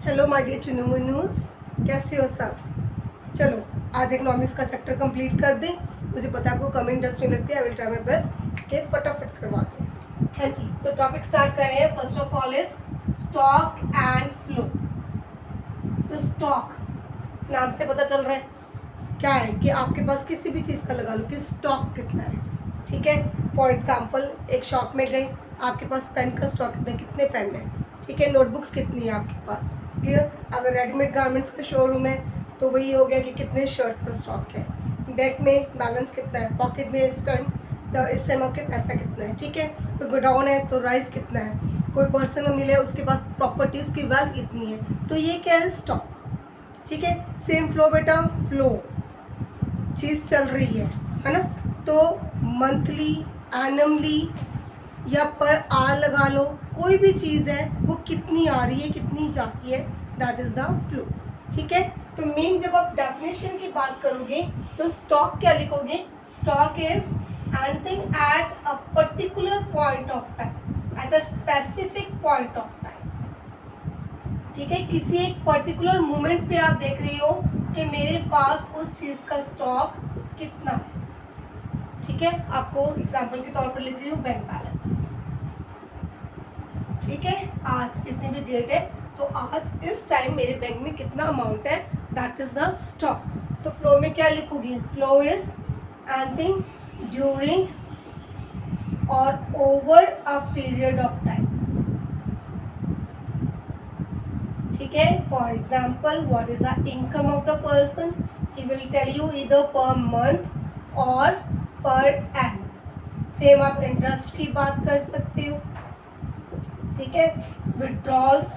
Hello my dear चुनमुनूस, कैसे हो सब। चलो आज इकोनॉमिक्स का चैप्टर कंप्लीट कर दें। मुझे पता है आपको कम इंटरेस्टिंग लगती है। I will try my best कि फटाफट करवा दूँ। हाँ जी, तो टॉपिक स्टार्ट कर रहे हैं। First of all is stock and flow. तो स्टॉक नाम से पता चल रहा है क्या है कि आपके पास किसी भी चीज़ का लगा लो कि स्टॉक कितना है। ठीक है, फॉर एग्जाम्पल एक शॉप में गए, आपके पास पेन का स्टॉक कितने पेन है। ठीक है, नोटबुक्स कितनी है आपके पास। क्लियर। अगर रेडीमेड गारमेंट्स का शोरूम है तो वही हो गया कि कितने शर्ट का स्टॉक है। बैंक में बैलेंस कितना है, पॉकेट में इस टाइम आपके पैसा कितना है। ठीक है, कोई गोडाउन है तो राइस कितना है, कोई पर्सन मिले उसके पास प्रॉपर्टी, उसकी वेल्थ कितनी है। तो ये क्या है, स्टॉक। ठीक है, सेम फ्लो बेटा, फ्लो चीज़ चल रही है ना। तो मंथली, एनमली या पर आर लगा लो, कोई भी चीज़ है वो कितनी आ रही है कितनी जाती है, दैट इज़ द फ्लो। ठीक है, तो मेन जब आप डेफिनेशन की बात करोगे तो स्टॉक क्या लिखोगे, stock is anything at a particular point of time, at a specific point of time. ठीक है, किसी एक पर्टिकुलर मोमेंट पे आप देख रही हो कि मेरे पास उस चीज़ का स्टॉक कितना है। ठीक है, आपको एग्जाम्पल के तौर पर लिख रही हूँ बैंक बैलेंस। ठीक है, आज जितनी भी डेट है तो आज इस टाइम मेरे बैंक में कितना अमाउंट है, दैट इज द स्टॉक। तो फ्लो में क्या लिखोगी, फ्लो इज एनीथिंग ड्यूरिंग और over a period of time. ठीक है, for example what is the income of the person, he will tell you either per month और per annum. Same आप interest की बात कर सकते हो। ठीक है, विड्रॉल्स,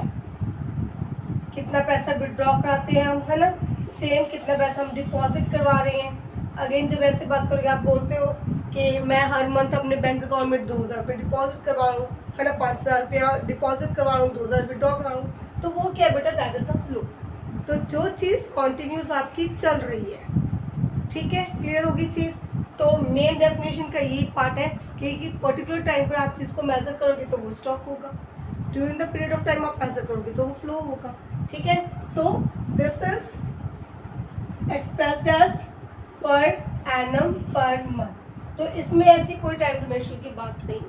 कितना पैसा विड्रॉ कराते हैं हम, है ना। सेम कितना पैसा हम डिपॉजिट करवा रहे हैं। अगेन जब ऐसे बात करोगे, आप बोलते हो कि मैं हर मंथ अपने बैंक अकाउंट में 2000 रुपये डिपॉजिट करवा रहा हूँ, है ना, 5000 रुपया डिपॉजिट करवा रहा हूँ, 2000 विड्रॉ करवा रहा हूँ। तो वो क्या है बेटा, दैट इज अ फ्लो। तो जो चीज़ कॉन्टिन्यूस आपकी चल रही है। ठीक है, क्लियर होगी चीज़। तो मेन डेफिनेशन का यही पार्ट है कि पर्टिकुलर टाइम पर आप चीज़ को मेजर करोगे तो वो स्टॉक होगा, during the period of time आप मेजर करोगे तो वो फ्लो होगा। ठीक है, so this is expressed as per annum per month. तो इसमें ऐसी कोई टाइम डिमेंशन की बात नहीं है।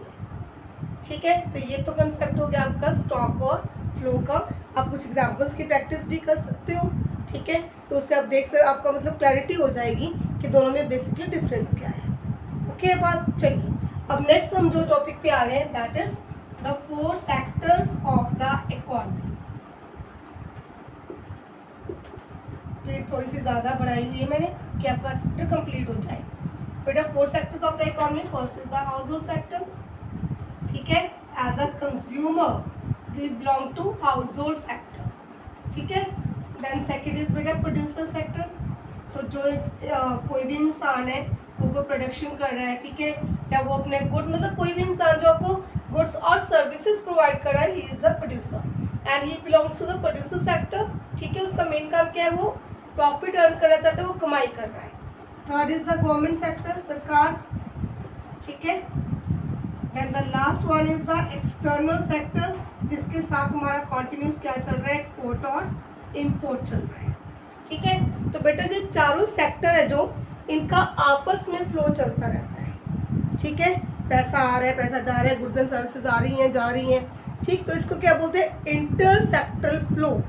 ठीक है, तो ये तो कंसेप्ट हो गया आपका स्टॉक और फ्लो का। आप कुछ एग्जांपल्स की प्रैक्टिस भी कर सकते हो। ठीक है, तो उससे आप देख सकते, आपका मतलब क्लैरिटी हो जाएगी कि दोनों में बेसिकली डिफरेंस क्या है। ओके बात, चलिए अब नेक्स्ट हम जो टॉपिक पे आ रहे हैं, that is the 4 sectors of the economy. Speed थोड़ी सी ज़्यादा बढ़ाई हुई है मैंने कि आपका चैप्टर कंप्लीट हो जाए। बेटा 4 sectors of the economy, first is the household sector. ठीक है, as a consumer we belong to household sector. ठीक है, देन सेकेंड इज बेटा प्रोड्यूसर सेक्टर। तो जो कोई भी इंसान है वो प्रोडक्शन कर रहा है, ठीक है, या वो अपने गुड, मतलब कोई भी इंसान जो आपको गुड्स और सर्विसेज प्रोवाइड कर रहा है, he is the producer and he belongs to the producer sector. ठीक है, उसका मेन काम क्या है, वो प्रॉफिट अर्न करना चाहता है, वो कमाई कर रहा है। Third is the government sector, सरकार। ठीक है, then the last one is the external sector, जिसके साथ हमारा कॉन्टिन्यूस क्या चल रहा है, एक्सपोर्ट और इम्पोर्ट चल रहा है। ठीक है, तो बेटा जो चारों सेक्टर है जो इनका आपस में फ्लो चलता रहता है। ठीक है, पैसा आ रहा है, पैसा जा रहा है, गुड्स एंड सर्विसेज आ रही हैं जा रही हैं। ठीक, तो इसको क्या बोलते हैं, इंटर सेक्टरल फ्लो।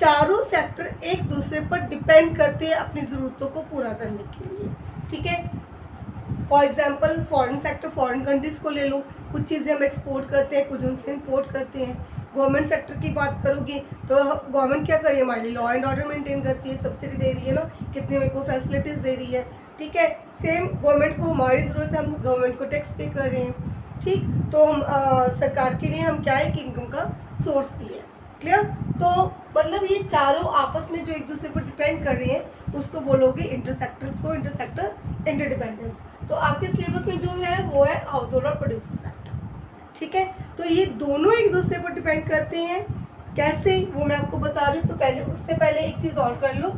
चारों सेक्टर एक दूसरे पर डिपेंड करते हैं अपनी ज़रूरतों को पूरा करने के लिए। ठीक है, for example foreign sector, foreign countries को ले लो, कुछ चीज़ें हम एक्सपोर्ट करते हैं, कुछ उनसे इम्पोर्ट करते हैं। गवर्नमेंट सेक्टर की बात करोगे तो गवर्नमेंट क्या कर रही है, हमारे लिए लॉ एंड ऑर्डर मेंटेन करती है, सब्सिडी दे रही है ना, कितने मेरे को फैसिलिटीज़ दे रही है। ठीक है, सेम गवर्नमेंट को हमारी ज़रूरत है, हम गवर्नमेंट को टैक्स पे कर रहे हैं। ठीक, तो हम सरकार के लिए हम क्या है कि इनकम का सोर्स भी है। क्लियर, तो मतलब ये चारों आपस में जो एक दूसरे पर डिपेंड कर रहे हैं उसको बोलोगे इंटरसेक्टर फ्लो, इंटरसेक्टर इंटरडिपेंडेंस। तो आपके सिलेबस में जो है वो है हाउस होल्ड और प्रोड्यूसर सेक्टर। ठीक है, तो ये दोनों एक दूसरे पर डिपेंड करते हैं। कैसे, वो मैं आपको बता रही हूँ। तो पहले, उससे पहले एक चीज़ और कर लो,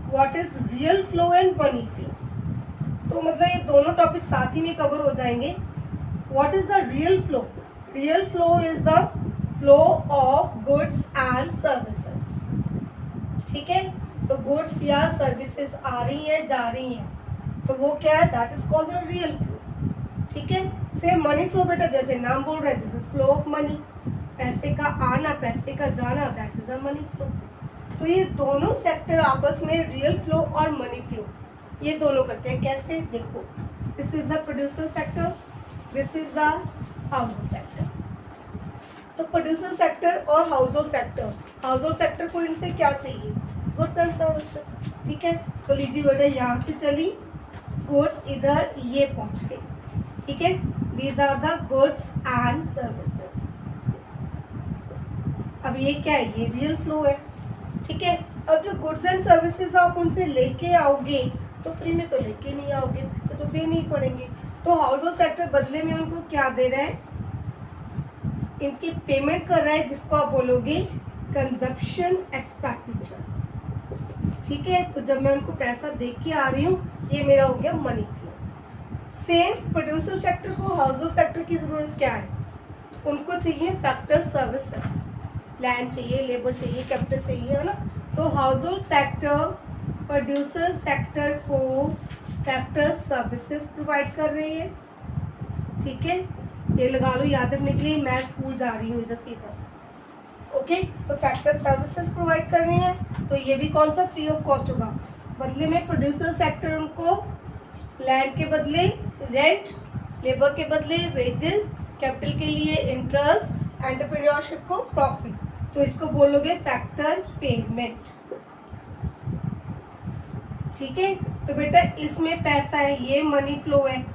what is real flow and money flow. तो मतलब ये दोनों टॉपिक साथ ही में कवर हो जाएंगे। What is the real flow, real flow is the flow of goods and services. ठीक है। तो गुड्स या सर्विसेज आ रही है जा रही हैं, तो वो क्या है, that is called the real flow. ठीक है। सेम मनी फ्लो बेटा, जैसे नाम बोल रहे हैं, this is flow of money, पैसे का आना पैसे का जाना, that is a money flow. तो ये दोनों सेक्टर आपस में, रियल फ्लो और मनी फ्लो, ये दोनों करते हैं। कैसे, देखो, this is the producer sector, this is the household sector. तो प्रोड्यूसर सेक्टर और house hold sector, house hold sector को इनसे क्या चाहिए, गुड्स एंड सर्विसेज। ठीक है। तो लीजिए बेटा, यहाँ से चली गुड्स, इधर ये पहुँच गई। ठीक है। These are the goods and services. अब ये क्या है, ये रियल फ्लो है। ठीक है। अब जो गुड्स एंड सर्विसेज आप उनसे लेके आओगे तो फ्री में तो लेके नहीं आओगे, पैसे तो देने ही पड़ेंगे। तो हाउस होल्ड सेक्टर बदले में उनको क्या दे रहा है, इनकी पेमेंट कर रहा है, जिसको आप बोलोगे कंजप्शन एक्सपेंडिचर। ठीक है। तो जब मैं उनको पैसा दे के आ रही हूँ, ये मेरा हो गया money flow. Same producer sector को हाउस होल्ड सेक्टर की जरूरत क्या है, उनको चाहिए फैक्टर सर्विसेज, लैंड चाहिए, लेबर चाहिए, कैपिटल चाहिए, है ना। तो house hold sector producer sector को फैक्टर सर्विसेज प्रोवाइड कर रही है। ठीक है। ये लगा लो, याद रखने के लिए, मैं स्कूल जा रही हूँ इधर से इधर। ओके। तो फैक्टर सर्विसेज प्रोवाइड कर रही हैं, तो ये भी कौन सा, फ्री ऑफ कॉस्ट होगा। बदले में प्रोड्यूसर सेक्टर उनको लैंड के बदले रेंट, लेबर के बदले वेजेस, कैपिटल के लिए इंटरेस्ट, एंटरप्रेन्योरशिप को प्रॉफिट, तो इसको बोलोगे फैक्टर पेमेंट। ठीक है। तो बेटा इसमें पैसा है, ये मनी फ्लो है,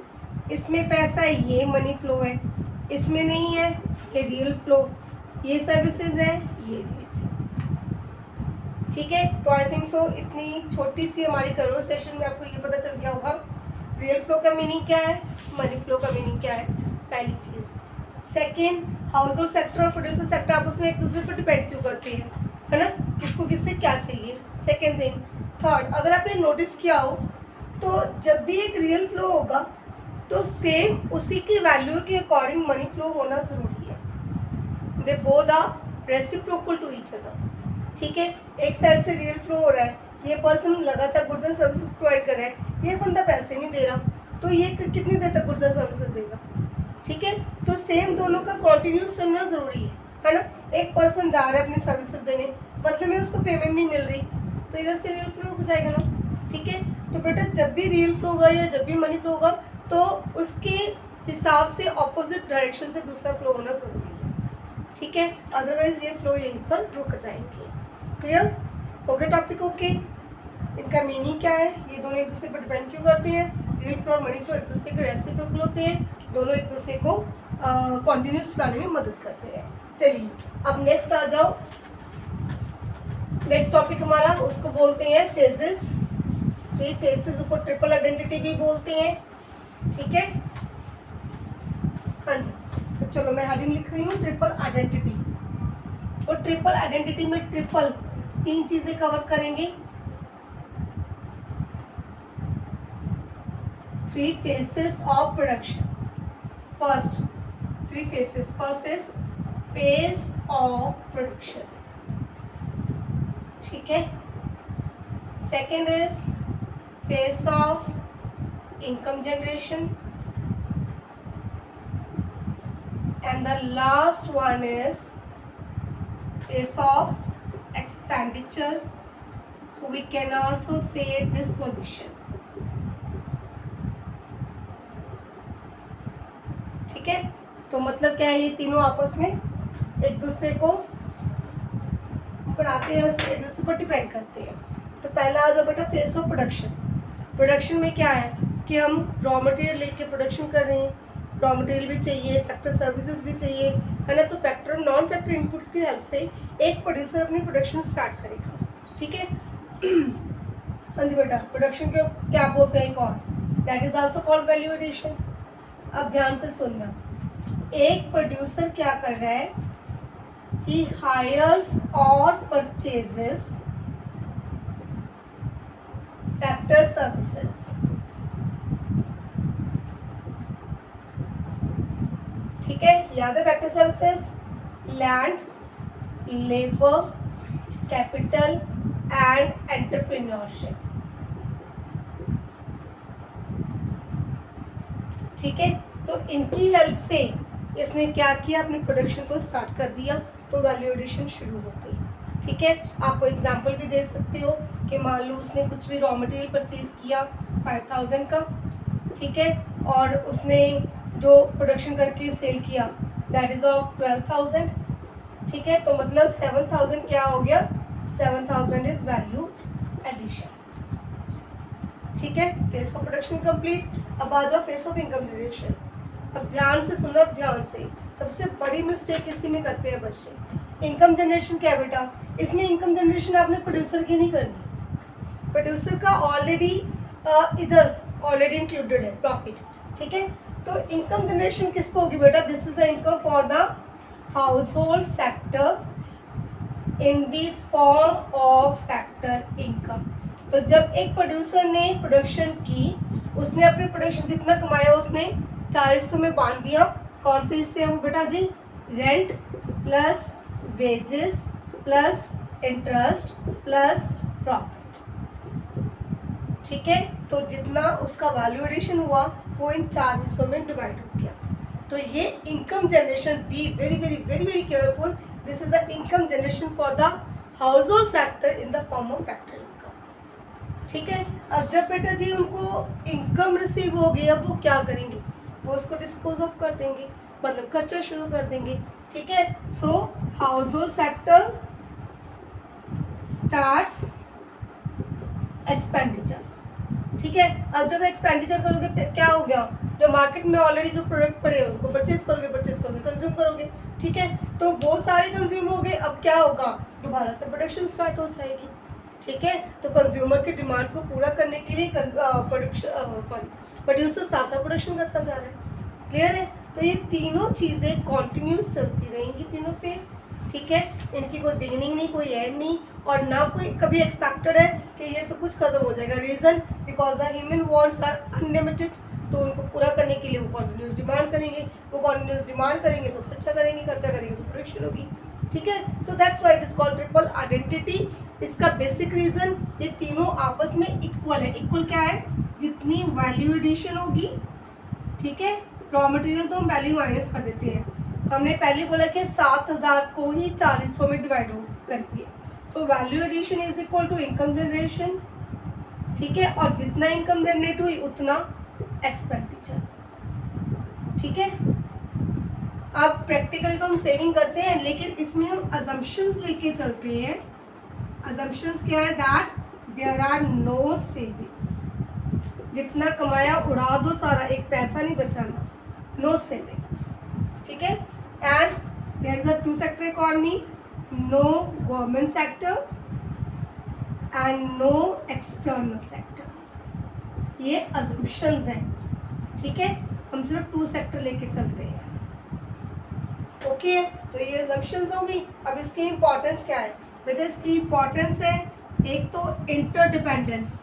इसमें पैसा है, ये मनी फ्लो है, इसमें नहीं है, ये रियल फ्लो, ये सर्विसेज है, ये रियल फ्लो। ठीक है। तो आई थिंक सो इतनी छोटी सी हमारी कन्वर्सेशन में आपको ये पता चल गया होगा रियल फ्लो का मीनिंग क्या है, मनी फ्लो का मीनिंग क्या है, पहली चीज। सेकेंड, हाउस होल्ड सेक्टर और प्रोड्यूसर सेक्टर आपस में एक दूसरे पर डिपेंड क्यों करते हैं, है ना, किसको किससे क्या चाहिए। Second thing. थर्ड, अगर आपने नोटिस किया हो तो जब भी एक रियल फ्लो होगा तो सेम उसी की वैल्यू के अकॉर्डिंग मनी फ्लो होना जरूरी है। They both are reciprocal to each other. ठीक है। एक साइड से रियल फ्लो हो रहा है, ये पर्सन लगातार गुड्स एंड सर्विसेज प्रोवाइड कर रहा है, ये बंदा पैसे नहीं दे रहा, तो ये कितनी देर तक गुड्स एंड सर्विसेज देगा। ठीक है। तो सेम दोनों का कॉन्टिन्यूस चलना जरूरी है ना। एक पर्सन जा रहा है अपनी सर्विसेज देने, बदले में उसको पेमेंट नहीं मिल रही, तो इधर से रियल फ्लो हो जाएगा ना। ठीक है। तो बेटा जब भी रियल फ्लो होगा या जब भी मनी फ्लो होगा तो उसके हिसाब से ऑपोजिट डायरेक्शन से दूसरा फ्लो होना जरूरी है। ठीक है। अदरवाइज ये फ्लो यहीं पर रुक जाएंगे। क्लियर हो गया टॉपिक। ओके। इनका मीनिंग क्या है, ये दोनों एक दूसरे पर डिपेंड क्यों करते हैं, रियल फ्लो और मनी फ्लो एक दूसरे के रेसिप्रोकल होते हैं, दोनों एक दूसरे को कॉन्टिन्यूस चलाने में मदद करते हैं। चलिए अब नेक्स्ट आ जाओ। नेक्स्ट टॉपिक हमारा, उसको बोलते हैं फेजेस। थ्री फेजेस, ऊपर ट्रिपल आइडेंटिटी भी बोलते हैं। ठीक है। हाँ जी। तो चलो मैं हेडिंग लिख रही हूँ ट्रिपल आइडेंटिटी। और ट्रिपल आइडेंटिटी में ट्रिपल तीन चीजें कवर करेंगे। Three faces of production. First, three faces. First is face of production. ठीक है। Second is face of income generation, and the last one is phase of expenditure. We can also say disposition. ठीक है। तो मतलब क्या है, ये तीनों आपस में एक दूसरे को बनाते हैं, एक दूसरे पर डिपेंड करते हैं। तो पहला आ जाओ बेटा फेस ऑफ प्रोडक्शन। प्रोडक्शन में क्या है कि हम रॉ मटेरियल लेके प्रोडक्शन कर रहे हैं, रॉ मटेरियल भी चाहिए, फैक्टर सर्विसेज भी चाहिए, है ना। तो फैक्टर और नॉन फैक्टर इनपुट्स की हेल्प से एक प्रोड्यूसर अपनी प्रोडक्शन स्टार्ट करेगा। ठीक है। हाँ जी बेटा, प्रोडक्शन को क्या बोलते हैं, एक और, that is also called value addition. अब ध्यान से सुनना, एक प्रोड्यूसर क्या कर रहा है, ही हायर्स और परचेजेस फैक्टर सर्विसेज। ठीक है। याद है factor services, land, labour, capital, and entrepreneurship. ठीक है, तो इनकी हेल्प से इसने क्या किया, अपने प्रोडक्शन को स्टार्ट कर दिया, तो वैल्यू एडिशन शुरू हो गई। ठीक है, आपको एग्जांपल भी दे सकते हो कि मान लो उसने कुछ भी रॉ मटेरियल परचेज किया 5000 का, ठीक है, और उसने जो प्रोडक्शन करके सेल किया दैट इज ऑफ 12000। ठीक है, तो मतलब 7000 क्या हो गया, 7000 इज वैल्यू एडिशन। ठीक है, फेस ऑफ प्रोडक्शन कंप्लीट। अब आ जाओ फेस ऑफ इनकम जनरेशन। अब ध्यान से सुनो, ध्यान से, सबसे बड़ी मिस्टेक इसी में करते हैं बच्चे। इनकम जनरेशन क्या है बेटा, इसमें इनकम जनरेशन आपने प्रोड्यूसर की नहीं करनी, प्रोड्यूसर का ऑलरेडी इधर ऑलरेडी इंक्लूडेड है प्रॉफिट। ठीक है, तो इनकम जनरेशन किसको होगी बेटा, this is the income for the household sector in the form of factor income. तो जब एक प्रोड्यूसर ने प्रोडक्शन की, उसने अपने प्रोडक्शन जितना कमाया उसने 4 हिस्सों में बांट दिया। कौन से हिस्से हैं वो बेटा जी, rent plus wages plus interest plus profit. ठीक है, तो जितना उसका वैल्यू एडिशन हुआ वो इन 4 हिस्सों में डिवाइड हो गया। तो ये income generation, be very very very very careful, this is the income generation for the household sector in the form of factor income. ठीक है, अब जब बेटा जी उनको इनकम रिसीव हो गई, अब वो क्या करेंगे, वो उसको डिस्पोज ऑफ कर देंगे, मतलब खर्चा शुरू कर देंगे। ठीक है, so household sector starts expenditure. ठीक है, अब जब एक्सपेंडिचर करोगे तो क्या हो गया, जो मार्केट में ऑलरेडी जो प्रोडक्ट पड़े हैं उनको परचेज करोगे कंज्यूम करोगे। ठीक है, तो वो सारे कंज्यूम हो गए, अब क्या होगा, दोबारा से प्रोडक्शन स्टार्ट हो जाएगी। ठीक है, तो कंज्यूमर की डिमांड को पूरा करने के लिए प्रोड्यूसर साथ साथ प्रोडक्शन करता जा रहा है। क्लियर है, तो ये तीनों चीज़ें कॉन्टिन्यूस चलती रहेंगी, तीनों फेज। ठीक है, इनकी कोई बिगिनिंग नहीं, कोई एंड नहीं, और ना कोई कभी एक्सपेक्टेड है कि ये सब कुछ खत्म हो जाएगा। Reason because the human wants are unlimited, तो उनको पूरा करने के लिए वो कॉन्टिन्यूस डिमांड करेंगे, वो कॉन्टिन्यूस डिमांड करेंगे तो खर्चा करेंगे तो प्रोडक्शन होगी। ठीक है, so that's why it is called triple identity. इसका बेसिक रीजन, ये तीनों आपस में इक्वल है। इक्वल क्या है, जितनी वैल्यू एडिशन होगी, ठीक है, रॉ मटेरियल तो हम वैल्यू माइनस कर देते हैं, हमने पहले बोला कि 7000 को ही 4 हिस्सों में डिवाइड करेंगे। So value addition is equal to income generation. ठीक है, और जितना इनकम जनरेट हुई उतना एक्सपेंडिचर। ठीक है, अब प्रैक्टिकली तो हम सेविंग करते हैं, लेकिन इसमें हम अजम्पशंस लेके चलते हैं। अजम्पशंस क्या है, that there are no savings, जितना कमाया उड़ा दो सारा, एक पैसा नहीं बचाना, नो सेविंग्स। ठीक है, and there is a 2 sector economy, no government sector and no external sector. ये अजम्पशंस हैं। ठीक है, हम सिर्फ 2 सेक्टर लेके चल रहे हैं। ओके, तो ये अजम्पशंस हो गई। अब इसकी इंपॉर्टेंस क्या है बेटा, इसकी इंपॉर्टेंस है एक तो इंटरडिपेंडेंस,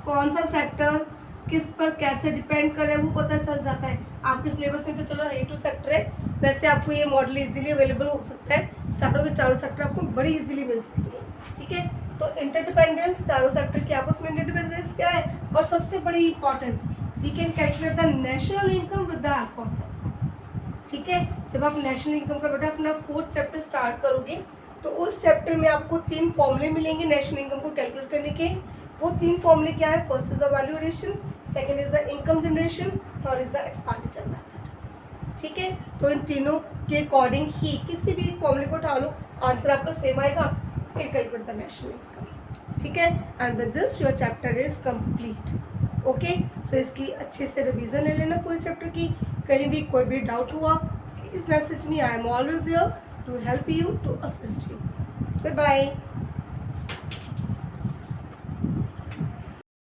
कौन सा सेक्टर किस पर कैसे डिपेंड कर रहा है वो पता चल जाता है। आपके सिलेबस में तो चलो है 2 सेक्टर है, वैसे आपको ये मॉडल इजीली अवेलेबल हो सकता है, चारों के चारों सेक्टर आपको बड़ी इजीली मिल सकती है। ठीक है, तो इंटरडिपेंडेंस, चारों सेक्टर की आपस में इंटरडिपेंडेंस क्या है, और सबसे बड़ी importance, we can calculate the national income with the help of this. ठीक है, जब आप नेशनल इनकम का बेटा अपना 4th चैप्टर स्टार्ट करोगे तो उस चैप्टर में आपको 3 फॉर्मूले मिलेंगे नेशनल इनकम को कैलकुलेट करने के। वो 3 फॉर्मूले क्या है, first is the value addition, second is the income generation, third is the expenditure method. ठीक है, तो इन तीनों के अकॉर्डिंग ही किसी भी फॉर्मूले को उठा लो, आंसर आपका सेम आएगा, फिर कैलकुलेट द नेशनल इनकम। ठीक है, and with this your chapter is complete. Okay, so इसकी अच्छे से रिवीजन ले लेना पूरे चैप्टर की। कहीं भी कोई भी डाउट हुआ please message me, I am always there to help you, to assist you. Goodbye.